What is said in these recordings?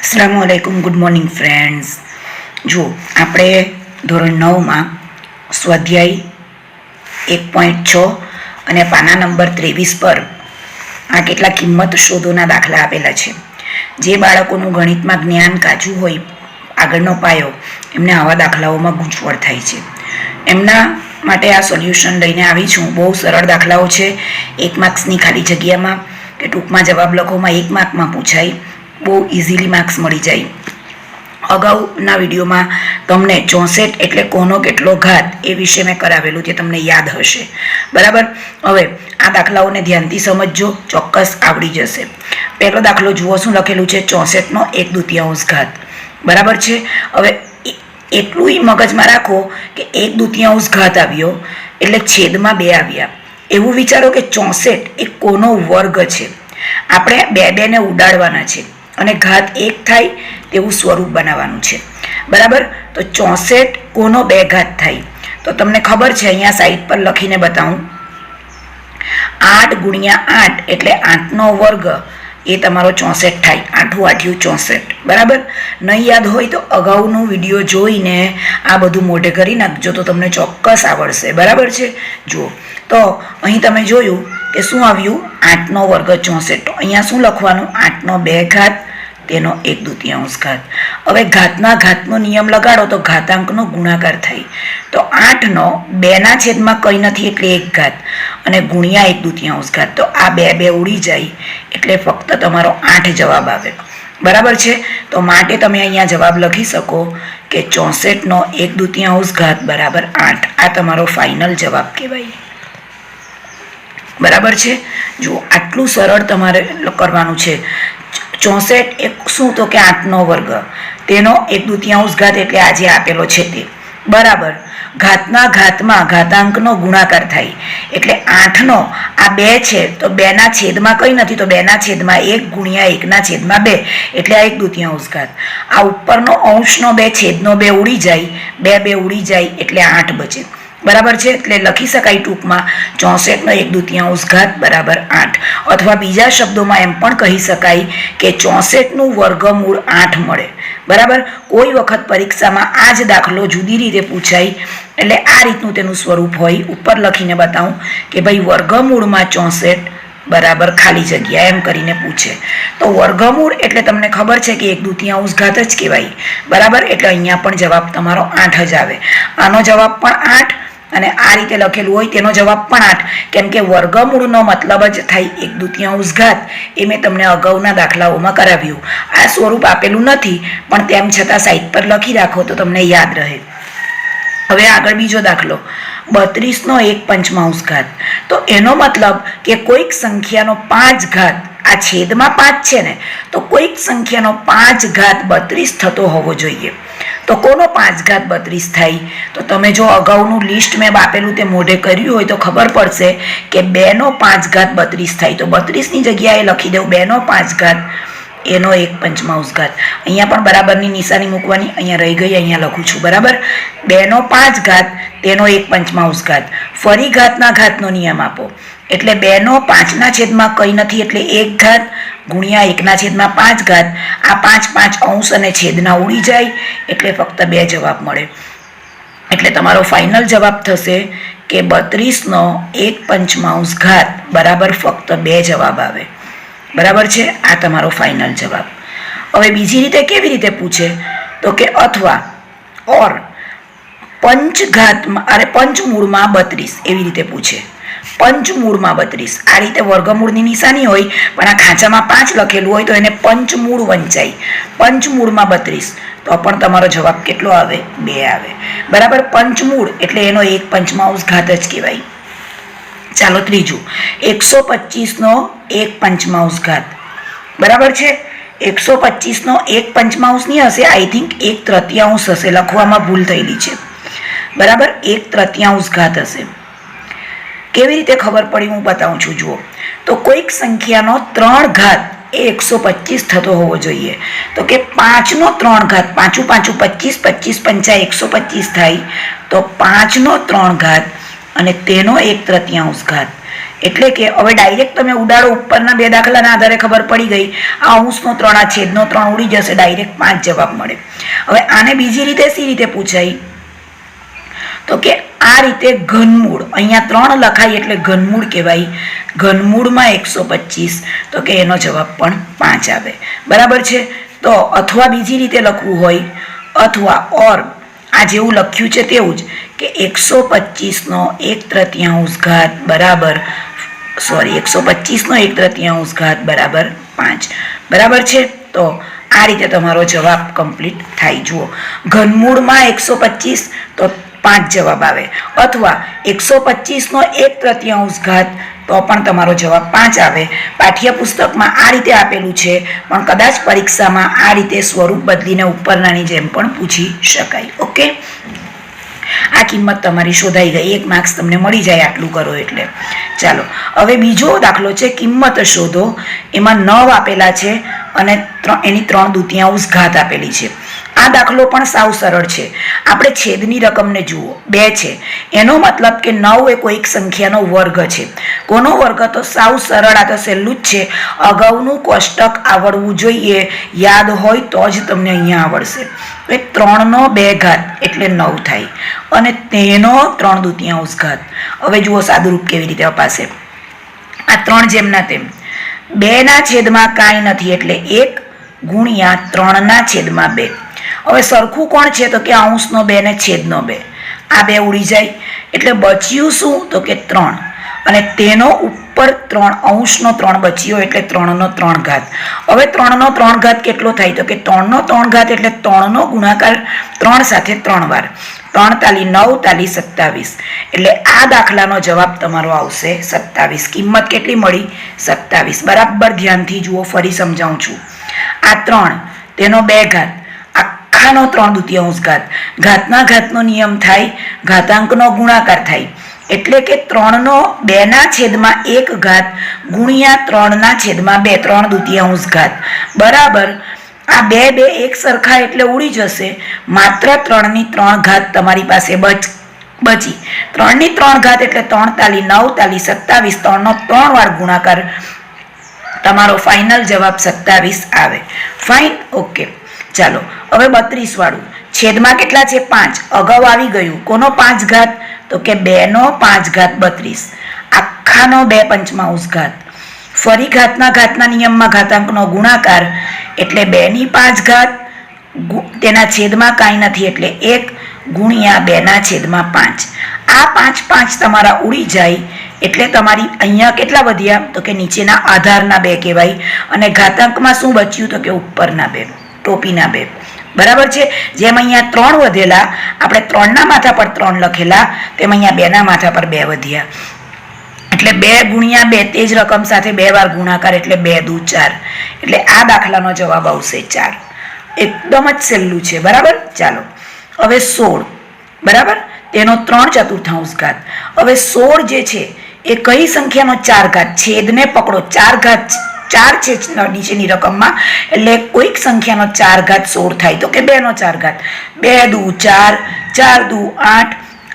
अस्सलामुअलैकुम good morning friends. जो આપણે ધોરણ 9માં સ્વાધ્યાય 1.6 અને પાના નંબર 23 પર આ કેટલા કિંમત શોધોના દાખલા આપેલા છે। જે બાળકોનું ગણિતમાં જ્ઞાન કાચું હોય, આગળનો પાયો, એમને આવા દાખલાઓમાં ગૂંચવણ થાય છે। એમના માટે આ સોલ્યુશન લઈને આવી છું। બહુ સરળ દાખલાઓ છે। 1 માર્ક્સની ખાલી જગ્યામાં કે ટૂંકમાં જવાબ લખોમાં 1 માર્કમાં પૂછાય, બહુ ઇઝીલી માર્ક્સ મળી જાય। અગાઉના વિડીયોમાં તમને 64 એટલે કોનો કેટલો ઘાત એ વિશે મેં કરાવેલું, જે તમને યાદ હશે, બરાબર। હવે આ દાખલાઓને ધ્યાનથી સમજજો, ચોક્કસ આવડી જશે। પહેલો દાખલો જુઓ, શું લખેલું છે? 64નો 1/2 ઘાત, બરાબર છે। હવે એટલું મગજમાં રાખો કે 1/2 ઘાત આવ્યો એટલે છેદમાં 2 આવ્યા, એવું વિચારો કે 64 એ કોનો વર્ગ છે। આપણે બે ને ઉડાડવાના છે અને ઘાત 1 થાય તેવું સ્વરૂપ બનાવવાનું છે, બરાબર। તો 64 કોનો 2 ઘાત થાય? તો તમને ખબર છે, અહીંયા સાઈડ પર લખીને બતાવું, 8 × 8 એટલે 8નો વર્ગ, એ તમારો 64 થાય। 8 × 8 = 64, બરાબર। નહીં યાદ હોય તો અગાઉનો વિડીયો જોઈને આ બધું મોઢે કરી નાખજો, તો તમને ચોક્કસ આવડશે, બરાબર છે। જુઓ, તો અહીં તમે જોયું કે શું આવ્યું? 8નો વર્ગ 64। તો અહીંયા શું લખવાનું? 8નો 2 ઘાત તેનો 1/2 ઘાત। હવે ઘાતના ઘાતનો નિયમ લગાડો તો ઘાતાંકનો ગુણાકાર થાય। તો 8નો 2ના છેદમાં કંઈ નથી એટલે 1 ઘાત અને ગુણ્યા 1/2 ઘાત, તો આ 2 ઉડી જાય એટલે ફક્ત તમારો 8 જવાબ આવે, બરાબર છે। તો માટે તમે અહીંયા જવાબ લખી શકો કે 64નો 1/2 ઘાત બરાબર 8। આ તમારો ફાઇનલ જવાબ કહેવાય, બરાબર છે। જો આટલું સરળ તમારે કરવાનું છે। 64 એ શું? તો કે 8નો વર્ગ, તેનો 1/2 ઘાત એટલે આજે આપેલો છે તે, બરાબર। ઘાતના ઘાતમાં ઘાતાંકનો ગુણાકાર થાય એટલે 8નો આ 2 છે તો 2ના છેદમાં કંઈ નથી, તો 2ના છેદમાં 1 ગુણ્યા 1ના છેદમાં 2 એટલે આ 1/2 ઘાત। આ ઉપરનો અંશનો 2 છેદનો 2 ઉડી જાય, 2 ઉડી જાય એટલે 8 બચે, બરાબર છે। એટલે લખી શકાય ટૂંકમાં 64નો 1/2 ઘાત બરાબર 8, અથવા બીજા શબ્દોમાં એમ પણ કહી શકાય કે 64નું વર્ગમૂળ 8 મળે, બરાબર। કોઈ વખત પરીક્ષામાં આ જ દાખલો જુદી રીતે પૂછાય એટલે આ રીતનું તેનું સ્વરૂપ હોય। ઉપર લખીને બતાવું કે ભાઈ વર્ગમૂળમાં 64 બરાબર ખાલી જગ્યા, એમ કરીને પૂછે તો વર્ગમૂળ એટલે તમને ખબર છે કે 1/2 ઘાત જ કહેવાય, બરાબર। એટલે અહીંયા પણ જવાબ તમારો 8 જ આવે। આનો જવાબ પણ 8 અને આ રીતે લખેલું હોય તેનો જવાબ પણ 8, કેમ કે વર્ગમૂળનો મતલબ જ થાય 1/2 ઘાત। એ મેં તમને અગાઉના દાખલાઓમાં કરાવ્યું। આ સ્વરૂપ આપેલું નથી, પણ તેમ છતાં સાઈડ પર લખી રાખો તો તમને યાદ રહે। હવે આગળ બીજો દાખલો, 32નો 1/5 ઘાત। તો એનો મતલબ કે કોઈક સંખ્યાનો 5 ઘાત, આ છેદમાં 5 છે ને, તો કોઈક સંખ્યાનો 5 ઘાત 32 થતો હોવો જોઈએ। તો કોનો 5 ઘાત 32 થાય? તો તમે જો અગાઉનું લિસ્ટ મેં આપેલું તે મોઢે કર્યું હોય તો ખબર પડશે કે 2નો 5 ઘાત 32 થાય। તો 32ની જગ્યાએ લખી દઉં 2નો 5 ઘાત એનો 1/5 ઘાત। અહીંયા પણ બરાબરની નિશાની મૂકવાની, અહીંયા રહી ગઈ, અહીંયા લખું છું, બરાબર। 2નો 5 ઘાત તેનો 1/5 ઘાત। ફરી ઘાતના ઘાતનો નિયમ આપો એટલે 2નો 5ના છેદમાં કંઈ નથી એટલે 1 ઘાત ગુણ્યા 1ના છેદમાં 5 ઘાત। આ 5 અંશ અને છેદના ઉડી જાય એટલે ફક્ત 2 જવાબ મળે। એટલે તમારો ફાઇનલ જવાબ થશે કે 32નો 1/5 ઘાત બરાબર ફક્ત 2 જવાબ આવે, બરાબર છે। આ તમારો ફાઇનલ જવાબ। હવે બીજી રીતે કેવી રીતે પૂછે? તો કે અથવા ઓર પંચઘાતમાં, અરે પંચમૂળમાં 32 એવી રીતે પૂછે। પંચમૂળમાં 32 આ રીતે વર્ગમૂળની નિશાની હોય, પણ આ ખાંચામાં 5 લખેલું હોય તો એને પંચમૂળ વંચાય। પંચમૂળમાં 32 તો પણ તમારો જવાબ કેટલો આવે? 2 આવે, બરાબર। પંચમૂળ એટલે એનો 1/5 ઘાત જ કહેવાય। ચાલો ત્રીજું, 125નો 1/5 ઘાત, બરાબર છે। 125નો 1/5 ની હશે, આઈ થિંક 1/3 હશે, લખવામાં ભૂલ થયેલી છે, બરાબર। 1/3 ઘાત હશે। કેવી રીતે ખબર પડી હું બતાવું છું। જુઓ, તો કોઈક સંખ્યાનો 3 ઘાત એ 125 થતો હોવો જોઈએ। તો કે 5નો 3 ઘાત, 5 × 5 = 25, 25 × 5 = 125 થાય। તો 5નો 3 ઘાત અને તેનો 1/3 ઘાત એટલે કે હવે ડાયરેક્ટ તમે ઉડાડો ઉપરના બે દાખલાના આધારે ખબર પડી ગઈ, આ અંશનો 3 આ છેદનો 3 ઉડી જશે, ડાયરેક્ટ 5 જવાબ મળે. હવે આને બીજી રીતે સી રીતે પૂછાય તો કે આ રીતે ઘનમૂળ, અહીંયા 3 લખાય એટલે ઘનમૂળ કહેવાય. ઘનમૂળમાં 125 તો કે એનો જવાબ પણ 5 આવે. બરાબર છે. તો અથવા બીજી રીતે લખવું હોય, અથવા ઓર આ જેવું લખ્યું છે તેવું જ કે 125 નો 1/3 ઘાત બરાબર 125 નો 1/3 ઘાત બરાબર 5. બરાબર છે. તો આ રીતે તમારો જવાબ કમ્પ્લીટ થાય. જુઓ, ઘનમૂળમાં 125 તો 5 જવાબ આવે, અથવા 125 નો 1/3 ઘાત તો પણ તમારો જવાબ 5 આવે. પાઠ્યપુસ્તકમાં આ રીતે આપેલું છે, પણ કદાચ પરીક્ષામાં આ રીતે સ્વરૂપ બદલીને ઉપરનાની જેમ પણ પૂછી શકાય. ઓકે, આ કિંમત તમારી શોધાઈ ગઈ, 1 માર્ક્સ તમને મળી જાય આટલું કરો એટલે. ચાલો, હવે બીજો દાખલો છે કિંમત શોધો. એમાં 9 આપેલા છે અને એની 3/2 ઘાત આપેલી છે. આ દાખલો પણ સાવ સરળ છે. આપણે છેદની રકમને જુઓ, 2 છે, એનો મતલબ કે 9 એ કોઈક સંખ્યાનો વર્ગ છે. કોનો વર્ગ? તો સાવ સરળ, આ તો સહેલું જ છે. અગાઉનું કોષ્ટક આવડવું જોઈએ, યાદ હોય તો જ તમને અહીંયા આવડશે. 3 નો 2 ઘાત એટલે 9 થાય, અને તેનો 3/2 ઘાત. હવે જુઓ સાદુરૂપ કેવી રીતે અપાશે. આ 3 જેમના તેમ, 2 ના છેદમાં કાંઈ નથી એટલે 1 ગુણ્યા 3 ના છેદમાં 2. હવે સરખું કોણ છે તો કે અંશનો 2 ને છેદનો 2. આ 2 ઉડી જાય એટલે બચ્યું શું તો કે 3, અને તેનો ઉપર 3 અંશનો 3 બચ્યો એટલે 3 નો 3 ઘાત. હવે 3 નો 3 ઘાત કેટલો થાય તો કે 3 નો 3 ઘાત એટલે 3 નો ગુણાકાર 3 સાથે 3 વાર. 3 તાલી 9 તાલી 27, એટલે આ દાખલાનો જવાબ તમારો આવશે 27. કિંમત કેટલી મળી? 27. બરાબર ધ્યાનથી જુઓ, ફરી સમજાવું છું. આ 3, તેનો 2 ઘાત, આખાનો 3/2 ઘાત. ઘાતના ઘાતનો નિયમ થાય, ઘાતાંકનો ગુણાકાર થાય, એટલે કે 3 નો 2 ના છેદમાં 1 ઘાત ગુણ્યા 3 ના છેદમાં 2, 3/2 ઘાત બરાબર. આ 2 એક સરખા એટલે ઉડી જશે, માત્ર 3 ની 3 ઘાત તમારી પાસે બચી. 3 ની 3 ઘાત એટલે 3 તાલી 9 તાલી 27, 3 નો 3 વાર ગુણાકાર, તમારો ફાઇનલ જવાબ 27 આવે. Fine, okay. ચાલો, હવે 32 વાળું. છેદમાં કેટલા છે? 5. અગાઉ આવી ગયું. કોનો 5 ઘાત તો કે 2 નો 5 ઘાત 32, આખાનો 2/5 ઘાત. ફરી ઘાતના નિયમમાં ઘાતાંકનો ગુણાકાર, એટલે 2 ની 5 ઘાત, તેના છેદમાં કાંઈ નથી એટલે 1 ગુણ્યા 2 ના છેદમાં 5. આ 5 5 તમારા ઉડી જાય એટલે તમારી અહીંયા કેટલા વધ્યા તો કે નીચેના આધારના 2 કહેવાય, અને ઘાતાંકમાં શું બચ્યું તો કે ઉપરના 2, ટોપીના 2. બરાબર છે. જેમ અહીંયા 3 વધેલા, આપણે 3 ના માથા પર 3 લખેલા, તેમ અહીંયા 2 ના માથા પર 2 વધ્યા, એટલે 2 ગુણ્યા 2 તે જ રકમ સાથે 2 વાર ગુણાકાર એટલે 2 દુ 4. એટલે આ દાખલાનો જવાબ આવશે 4. એકદમ જ સહેલું છે. બરાબર. ચાલો, હવે 16. બરાબર, તેનો 3/4 ઘાત. હવે 16 જે છે એ કઈ સંખ્યાનો 4 ઘાત? છેદને પકડો, 4 ઘાત 4 છે નીચેની રકમમાં, એટલે કોઈક સંખ્યાનો 4 ઘાત 16 થાય તો કે 2 નો 4 ઘાત. 2 દુ 4, 4 દુ 8,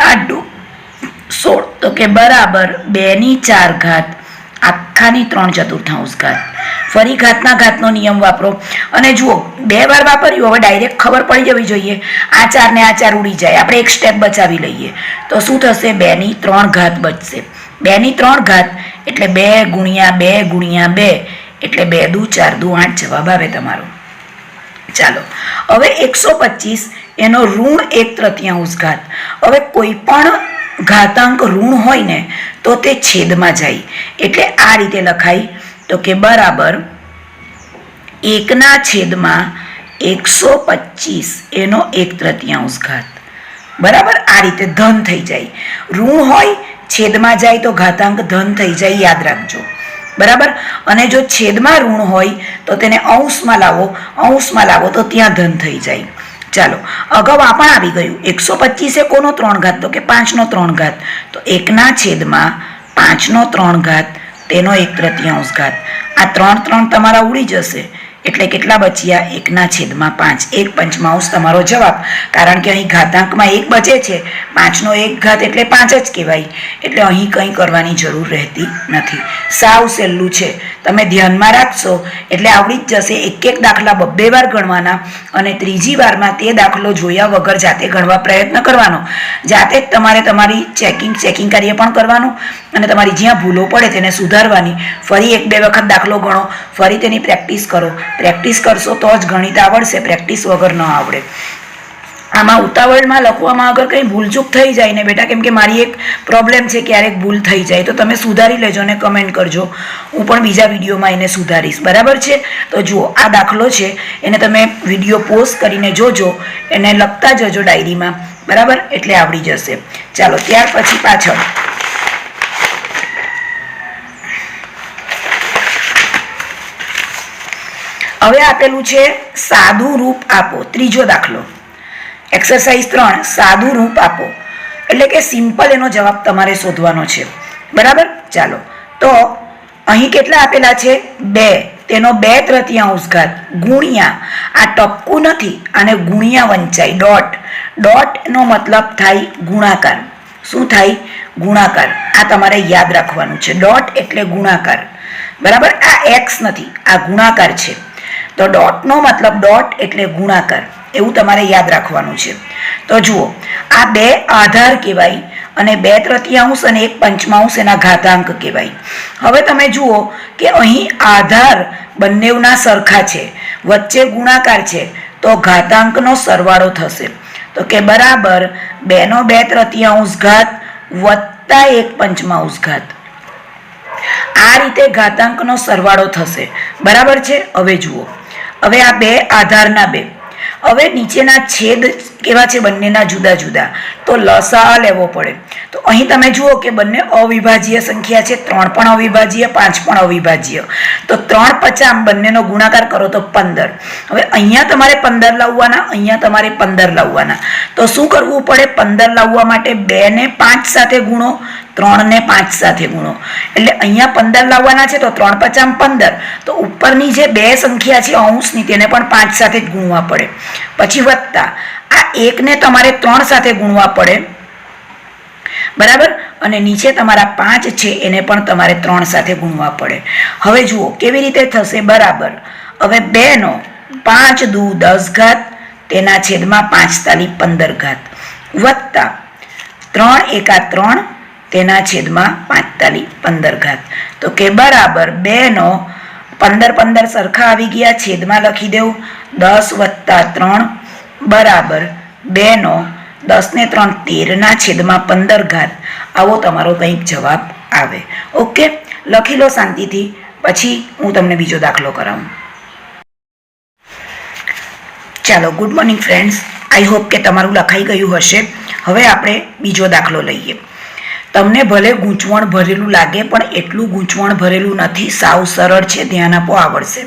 8 દુ 16 તો કે બરાબર 2 ની 4 ઘાત આખાની 3/4 ઘાત. ફરી ઘાતનો નિયમ વાપરો, અને જુઓ 2 વાર વાપર્યું. હવે ડાયરેક્ટ ખબર પડી જવી જોઈએ, આ 4 ને આ 4 ઉડી જાય. આપણે એક સ્ટેપ બચાવી લઈએ તો શું થશે? 2 ની 3 ઘાત બચશે. 2 ની 3 ઘાત એટલે 2 ગુણ્યા 2 ગુણ્યા 2 એટલે 2 દુ 4 દુ 8 જવાબ આવે તમારો. ચાલો, હવે 125 એનો ઋણ 1/3 ઘાત. હવે કોઈ પણ ઘાતાંક ઋણ હોય ને તો તે છેદમાં જાય, એટલે આ રીતે લખાય તો કે બરાબર 1 ના છેદમાં 125 એનો 1/3 ઘાત. બરાબર, આ રીતે ધન થઈ જાય. ઋણ હોય છેદમાં જાય તો ઘાતાંક ધન થઈ જાય, યાદ રાખજો. બરાબર. અને જો છેદમાં ઋણ હોય તો તેને અંશમાં લાવો તો ત્યાં ધન થઈ જાય. ચાલો, અગાઉ આ પણ આવી ગયું. 125 એ કોનો 3 ઘાત તો કે 5 નો 3 ઘાત. તો 1 ના છેદમાં 5 નો 3 ઘાત તેનો 1/3 ઘાત. આ 3 3 તમારા ઉડી જશે એટલે કેટલા બચ્યા? 1/5. 1 પંચમાંશ તમારો જવાબ. કારણ કે અહીં ઘાતાંકમાં 1 બચે છે, 5નો 1 ઘાત એટલે 5 જ કહેવાય. એટલે અહીં કંઈ કરવાની જરૂર રહેતી નથી. સાવ સહેલું છે, તમે ધ્યાનમાં રાખશો એટલે આવડી જ જશે. એક દાખલા 2 વાર ગણવાના અને ત્રીજી વારમાં તે દાખલો જોયા વગર જાતે ગણવા પ્રયત્ન કરવાનો. જાતે જ તમારે તમારી ચેકિંગ કાર્ય પણ કરવાનું અને તમારી જ્યાં ભૂલો પડે તેને સુધારવાની. ફરી 1-2 વખત દાખલો ગણો, ફરી તેની પ્રેક્ટિસ કરો. પ્રેક્ટિસ કરશો તો જ ગણિત આવડશે, પ્રેક્ટિસ વગર ન આવડે. આમાં ઉતાવળમાં લખવામાં અગર કંઈ ભૂલચૂક થઈ જાય ને બેટા, કેમ કે મારી એક પ્રોબ્લેમ છે, ક્યારેક ભૂલ થઈ જાય તો તમે સુધારી લેજો અને કમેન્ટ કરજો. હું પણ બીજા વિડીયોમાં એને સુધારીશ. બરાબર છે? તો જુઓ, આ દાખલો છે, એને તમે વિડીયો પોઝ કરીને જોજો, એને લખતા જજો ડાયરીમાં. બરાબર? એટલે આવડી જશે. ચાલો, ત્યાર પછી પાછળ હવે આપેલું છે સાદું રૂપ આપો. ત્રીજો દાખલો, એક્સરસાઇઝ 3, સાદું રૂપ આપો. એટલે કે સિમ્પલ એનો જવાબ તમારે શોધવાનો છે. બરાબર? ચાલો, તો અહીં કેટલા આપેલા છે? 2. તેનો 2/3 ઘાત ગુણ્યા, આ ટપકું નથી, આને ગુણ્યા વંચાય. ડોટનો મતલબ થાય ગુણાકાર. શું થાય? ગુણાકાર. આ તમારે યાદ રાખવાનું છે. ડોટ એટલે ગુણાકાર. બરાબર? આ એક્સ નથી, આ ગુણાકાર છે. તો ડોટનો મતલબ ડોટ એટલે ગુણાકાર, એવું તમારે યાદ રાખવાનું છે. તો જુઓ, આ 2 આધાર કહેવાય અને 2/3 અને 1 પંચમાંશ એના ઘાતાંક કહેવાય. હવે તમે જુઓ કે અહીં આધાર બંનેવના સરખા છે, વચ્ચે ગુણાકાર છે, તો ઘાતાંકનો સરવાળો થશે. તો કે બરાબર 2નો 2/3 ઘાત વત્તા 1 પંચમાંશ ઘાત. આ રીતે ઘાતાંકનો સરવાળો થશે. બરાબર છે? હવે જુઓ, હવે આ 2 આધારના 2. હવે નીચેના છેદ કેવા છે? બંનેના જુદા જુદા. તો લસા લેવો પડે. તો અહીં તમે જુઓ કે બંને અવિભાજ્ય સંખ્યા છે. 3 પણ અવિભાજ્ય, 5 પણ અવિભાજ્ય. તો 3 50 બંનેનો ગુણાકાર કરો તો 15. હવે અહીંયા તમારે 15 લાવવાના, અહીંયા તમારે 15 લાવવાના. તો શું કરવું પડે? 15 લાવવા માટે 2 ને 5 સાથે ગુણો, 3 ને 5 સાથે ગુણો. એટલે અહીંયા 15 લાવવાના છે, તો 3 50 15. તો ઉપરની જે 2 સંખ્યા છે અંશની, તેને પણ 5 સાથે જ ગુણવા પડે. પછી વત્તા આ 1 ને તમારે 3 સાથે ગુણવા પડે. બરાબર? અને નીચે તમારા 5 છે એને પણ તમારે 3 સાથે ગુણવા પડે. હવે જુઓ કેવી રીતે થશે. બરાબર, હવે 2 નો 5 દુ 10 ઘાત, તેના છેદમાં 5 તાલી 15 ઘાત, વત્તા 3 એકા 3, તેના છેદમાં 5 તાલી 15 ઘાત. તો કે બરાબર 2 નો 15 સરખા આવી ગયા, છેદમાં લખી દેવું. 10 વત્તા 3 બરાબર 2 નો 10 ને 3 13 છેદમાં 15 ઘાત. આવો તમારો કંઈક જવાબ આવે. ઓકે, લખી લો શાંતિથી. પછી હું તમને બીજો દાખલો કરાવું. ચાલો, good morning friends. I hope કે તમારું લખાઈ ગયું હશે. હવે આપણે બીજો દાખલો લઈએ. તમને ભલે ગૂંચવણ ભરેલું લાગે, પણ એટલું ગૂંચવણ ભરેલું નથી. સાવ સરળ છે, ધ્યાન આપો, આવડશે.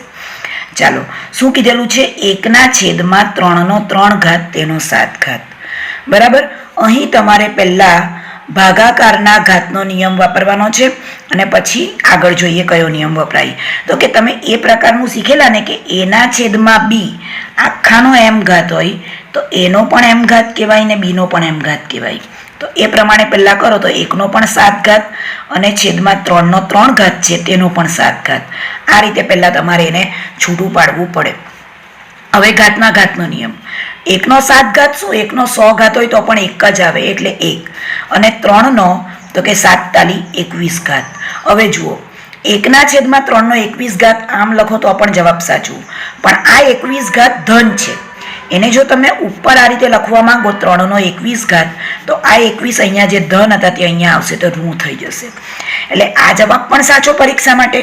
ચાલો, શું કીધેલું છે? 1/3 3 ઘાત તેનો 7 ઘાત. બરાબર? અહીં તમારે પહેલા ભાગાકારના ઘાતનો નિયમ વાપરવાનો છે અને પછી આગળ જોઈએ કયો નિયમ વપરાય. તો કે તમે એ પ્રકારનું શીખેલા ને કે એના છેદમાં બી આખાનો m ઘાત હોય તો એનો પણ m ઘાત કહેવાય ને બીનો પણ m ઘાત કહેવાય. તો એ પ્રમાણે પહેલા કરો તો 1નો પણ 7 ઘાત અને છેદમાં 3નો 3 ઘાત છે તેનો પણ 7 ઘાત. આ રીતે પહેલા તમારે એને છૂટું પાડવું પડે. હવે ઘાતના ઘાતનો નિયમ. 1નો 7 ઘાત શું? 1નો 100 ઘાત હોય તો પણ 1 જ આવે એટલે 1. અને 3નો તો કે 7 તાલી 21 ઘાત. હવે જુઓ, 1ના છેદમાં 3નો 21 ઘાત આમ લખો તો પણ જવાબ સાચું, પણ આ 21 ઘાત ધન છે. એને જો તમે ઉપર આ રીતે લખવા માંગો 3નો 21 ઘાત, તો આ 21 અહીંયા જે ધન હતા તે અહીંયા આવશે તો ઋણ થઈ જશે. એટલે આ જવાબ પણ સાચો પરીક્ષા માટે,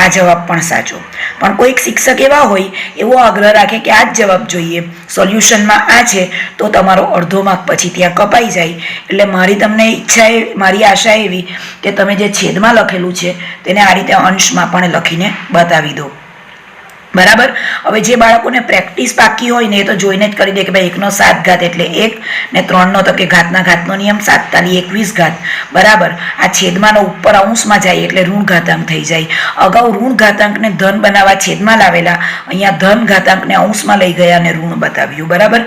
આ જવાબ પણ સાચો. પણ કોઈક શિક્ષક એવા હોય એવો આગ્રહ રાખે કે આ જ જવાબ જોઈએ, સોલ્યુશનમાં આ છે, તો તમારો અડધો માર્ક પછી ત્યાં કપાઈ જાય. એટલે મારી તમને મારી આશા એવી કે તમે જે છેદમાં લખેલું છે તેને આ રીતે અંશમાં પણ લખીને બતાવી દો. બરાબર. હવે જે બાળકોને પ્રેક્ટિસ પાકી હોય ને એ તો જોઈને જ કરી દે કે ભાઈ 1નો 7 ઘાત એટલે 1 ને 3નો તો કે ઘાતનો નિયમ 7 તાલી 21 ઘાત. બરાબર. આ છેદમાંનો ઉપર અંશમાં જાય એટલે ઋણ ઘાતાંક થઈ જાય. અગાઉ ઋણ ઘાતાંકને ધન બનાવવા છેદમાં લાવેલા, અહીંયા ધન ઘાતાંકને અંશમાં લઈ ગયા અને ઋણ બતાવ્યું. બરાબર.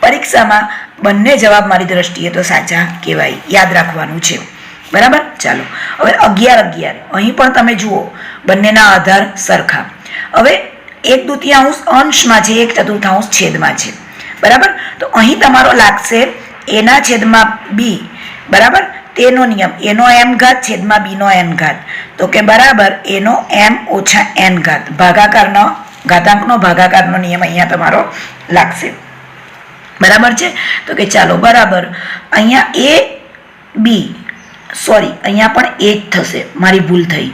પરીક્ષામાં બંને જવાબ મારી દ્રષ્ટિએ તો સાચા કહેવાય, યાદ રાખવાનું છે. બરાબર. ચાલો હવે 11 અહીં પણ તમે જુઓ બંનેના આધાર સરખા. હવે 1/2 અંશમાં છે, 1/4 છેદમાં છે. બરાબર. તો અહીં તમારો લાગશે એના છેદમાં બી. બરાબર. તેનો નિયમ એનો એમ ઘાત છેદમાં બીનો એન ઘાત. તો કે બરાબર એનો એમ ઓછા એન ઘાત ભાગાકારનો ઘાતાંકનો ભાગાકારનો નિયમ અહીંયા તમારો લાગશે. બરાબર છે. તો કે ચાલો બરાબર અહીંયા એ બી સોરી અહીંયા પણ એ જ થશે, મારી ભૂલ થઈ,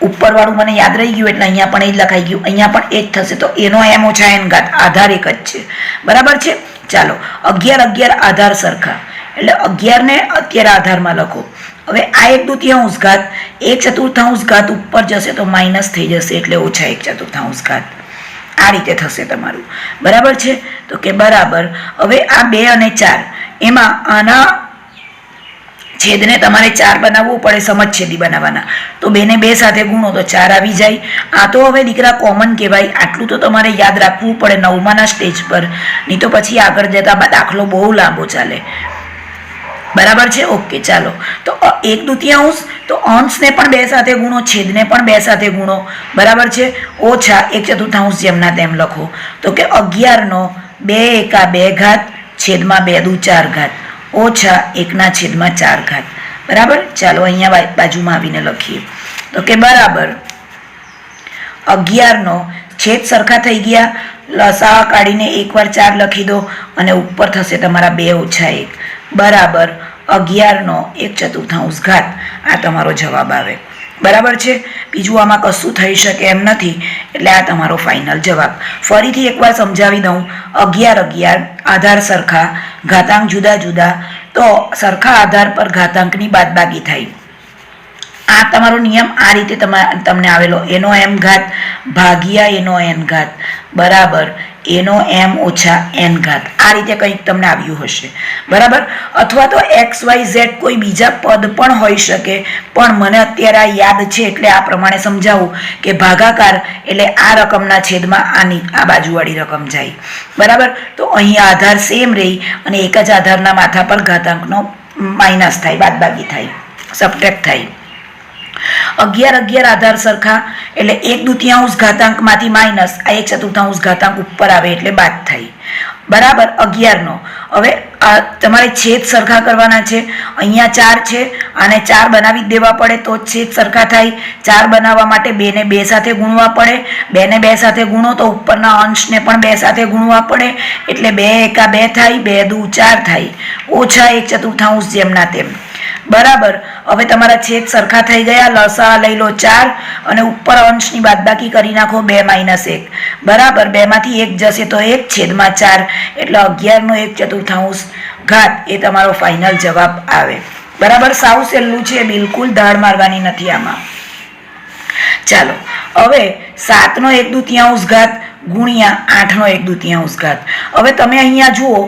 ઉપરવાળું મને યાદ રહી ગયું એટલે અહીંયા પણ એ જ લખાઈ ગયું, અહીંયા પણ એ જ થશે. તો એનો એમ ઓછા એન ઘાત આધાર એક જ છે. બરાબર છે. ચાલો 11 આધાર સરખા એટલે 11 ને અત્યારે આધારમાં લખો. હવે આ 1/2 ઘાત 1/4 ઘાત ઉપર જશે તો માઇનસ થઈ જશે એટલે ઓછા 1/4 ઘાત. આ રીતે થશે તમારું. બરાબર છે. તો કે બરાબર હવે આ 2 અને 4 એમાં આના છેદને તમારે 4 બનાવવું પડે, સમછેદી બનાવવાના. તો 2 ને 2 સાથે ગુણો તો 4 આવી જાય. આ તો હવે દીકરા કોમન કહેવાય, આટલું તો તમારે યાદ રાખવું પડે 9માના સ્ટેજ પર, નહીં તો પછી આગળ જતા દાખલો બહુ લાંબો ચાલે. બરાબર છે. ઓકે ચાલો તો 1/2 તો અંશને પણ 2 સાથે ગુણો, છેદને પણ 2 સાથે ગુણો. બરાબર છે. ઓછા 1/4 જેમના તેમ લખો. તો કે 11નો 2 × 2 ઘાત છેદમાં 2 × 4 ઘાત ઓછા 1/4 ઘાત. બરાબર. ચાલો અહીંયા બાજુમાં આવીને લખીએ. તો કે બરાબર 11નો છેદ સરખા થઈ ગયા, લસા કાઢીને એકવાર 4 લખી દો અને ઉપર થશે તમારા 2 - 1 બરાબર 11નો 1/4 ઘાત. આ તમારો જવાબ આવે. બરાબર છે. બીજું આમાં કશું થઈ શકે એમ નથી એટલે આ તમારો ફાઇનલ જવાબ. ફરીથી એકવાર સમજાવી દઉં. 11 આધાર સરખા, ઘાતાંક જુદા જુદા, તો સરખા આધાર પર ઘાતાંકની બાદબાકી થાય. આ તમારો નિયમ આ રીતે તમને આવેલો, એનો એમ ઘાત ભાગ્યા એનો એન ઘાત બરાબર એનો એમ ઓછા એન ઘાત. આ રીતે કંઈક તમને આવ્યું હશે. બરાબર. અથવા તો XYZ કોઈ બીજા પદ પણ હોઈ શકે, પણ મને અત્યારે આ યાદ છે એટલે આ પ્રમાણે સમજાવું કે ભાગાકાર એટલે આ રકમના છેદમાં આની આ બાજુવાળી રકમ જાય. બરાબર. તો અહીં આધાર સેમ રહી અને એક જ આધારના માથા પર ઘાતાંકનો માઇનસ થાય, બાદબાકી થાય, સબટ્રેક્ટ થાય. 11 આધાર સરખા એટલે 1/2 ઘાતાંકમાંથી માઇનસ આ 1/4 ઘાતાંક ઉપર આવે એટલે બાદ થાય. બરાબર. 11નો હવે તમારે છેદ સરખા કરવાના છે. અહીંયા 4 છે, આને 4 બનાવી દેવા પડે તો છેદ સરખા થાય. 4 બનાવવા માટે 2 ને 2 સાથે ગુણવા પડે. 2 ને 2 સાથે ગુણો તો ઉપરના અંશને પણ 2 સાથે ગુણવા પડે એટલે 2 × 2 થાય, 2 × 4 થાય ઓછા 1/4 જેમના તેમ. બરાબર. હવે તમારા છેદ સરખા થઈ ગયા, લસા લઈ લો 4 અને ઉપર અંશની બાદબાકી કરી નાખો 2 - 1 બરાબર. 2 માંથી 1 જશે તો 1 છેદમાં 4 એટલે 11નો 1/4 ઘાત એ તમારો ફાઇનલ જવાબ આવે. બરાબર. સાવ સહેલું છે, બિલકુલ દાળ મારવાની નથી આમાં. ચાલો હવે 7નો 1/2 ઘાત ગુણ્યા 8નો 1/2 ઘાત. હવે તમે અહીંયા જુઓ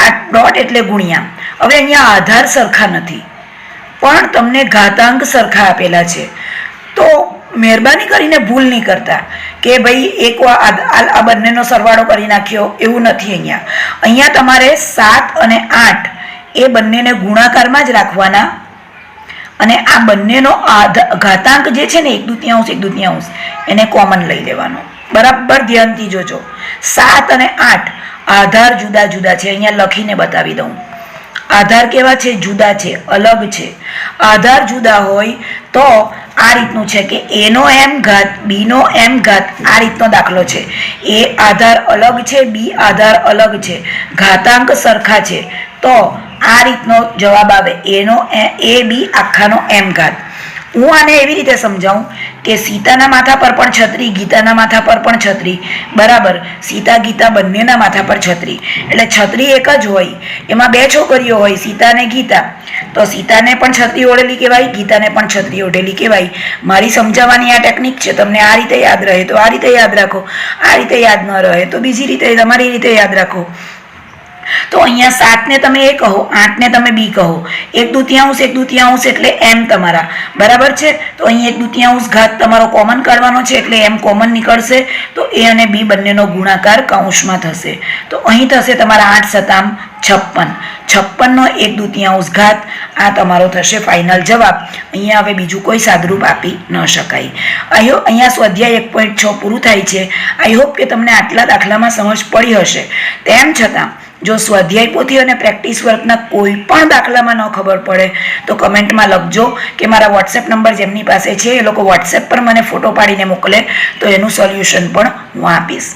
આ ડોટ એટલે ગુણ્યા. હવે અહીંયા આધાર સરખા નથી પણ તમને ઘાતાંક સરખા આપેલા છે, તો મહેરબાની કરીને ભૂલ નહીં કરતા કે ભાઈ એક આ બંનેનો સરવાળો કરી નાખ્યો, એવું નથી. અહીંયા તમારે 7 અને 8 એ બંનેને ગુણાકારમાં જ રાખવાના અને આ બંનેનો ઘાતાંક જે છે ને 1/2 એને કોમન લઈ લેવાનો. બરાબર. ધ્યાનથી જોજો. 7 અને 8 આધાર જુદા જુદા છે. અહીંયા લખીને બતાવી દઉં. આધાર કેવા છે? જુદા છે, અલગ છે. આધાર જુદા હોય તો આ રીતનું છે કે એનો એમ ઘાત બીનો એમ ઘાત આ રીતનો દાખલો છે. એ આધાર અલગ છે, બી આધાર અલગ છે, ઘાતાંક સરખા છે તો આ રીતનો જવાબ આવે. એનો એ બી આખાનો એમ ઘાત. હું આને એવી રીતે સમજાવું કે સીતાના માથા પર પણ છત્રી, ગીતાના માથા પર પણ છત્રી, બરાબર. સીતા ગીતા બંનેના માથા પર છત્રી, એટલે છત્રી એક જ હોય, એમાં બે છોકરીઓ હોય, સીતા અને ગીતા. તો સીતાને પણ છત્રી ઓઢેલી કહેવાય, ગીતાને પણ છત્રી ઓઢેલી કહેવાય. મારી સમજાવવાની આ ટેકનિક છે. તમને આ રીતે યાદ રહે તો આ રીતે યાદ રાખો, આ રીતે યાદ ન રહે તો બીજી રીતે, તમારી રીતે યાદ રાખો. તો અહીંયા 7 ને તમે એ કહો, 8 ને તમે બી કહો. 1/2 એટલે એમ તમારા, બરાબર છે. તો અહીં 1/2 ઘાત તમારો કોમન કાઢવાનો છે, એટલે એમ કોમન નીકળશે. તો એ અને બી બંનેનો ગુણાકાર કૌંસમાં થશે. તો અહીં થશે તમારા 8 × 7 = 56. 56 નો 1/2 ઘાત આ તમારો થશે ફાઇનલ જવાબ. અહીંયા હવે બીજું કોઈ સાદરૂપ આપી ન શકાય. અહીંયા સ્વાધ્યાય 1.6 પૂરું થાય છે. આઈ હોપ કે તમને આટલા દાખલામાં સમજ પડી હશે. તેમ છતાં જો સ્વાધ્યાય પોથી અને પ્રેક્ટિસ વર્કના કોઈ પણ દાખલામાં ન ખબર પડે તો કમેન્ટમાં લખજો કે મારા વોટ્સએપ નંબર જેમની પાસે છે એ લોકો વોટ્સએપ પર મને ફોટો પાડીને મોકલે તો એનું સોલ્યુશન પણ હું આપીશ.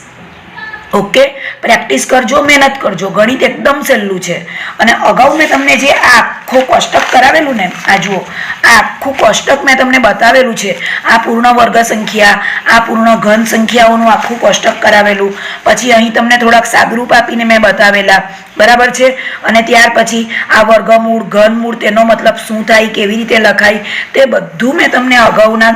ઓકે, પ્રેક્ટિસ કરજો, મહેનત કરજો. ગણિત એકદમ સહેલું છે. અને અગાઉ મેં તમને જે આ આખું કોષ્ટક કરાવેલું ને, આ જુઓ, આ આખું કોષ્ટક મેં તમને બતાવેલું છે. આ પૂર્ણ વર્ગ સંખ્યા, આ પૂર્ણ ઘન સંખ્યાઓનું આખું કોષ્ટક કરાવેલું. પછી અહીં તમને થોડાક સાદરૂપ આપીને મેં બતાવેલા, બરાબર છે. અને ત્યાર પછી આ વર્ગમૂળ, ઘનમૂળ, તેનો મતલબ શું થાય, કેવી રીતે લખાય, તે બધું મેં તમને અગાઉના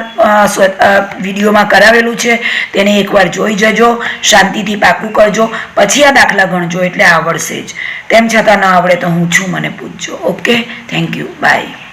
વિડીયોમાં કરાવેલું છે. તેને એકવાર જોઈ જજો, શાંતિથી પાકું કરજો, પછી આ દાખલા ગણજો એટલે આવડશે જ. તેમ છતાં ન આવડે તો હું છું, મને પૂછજો. Okay, thank you, by.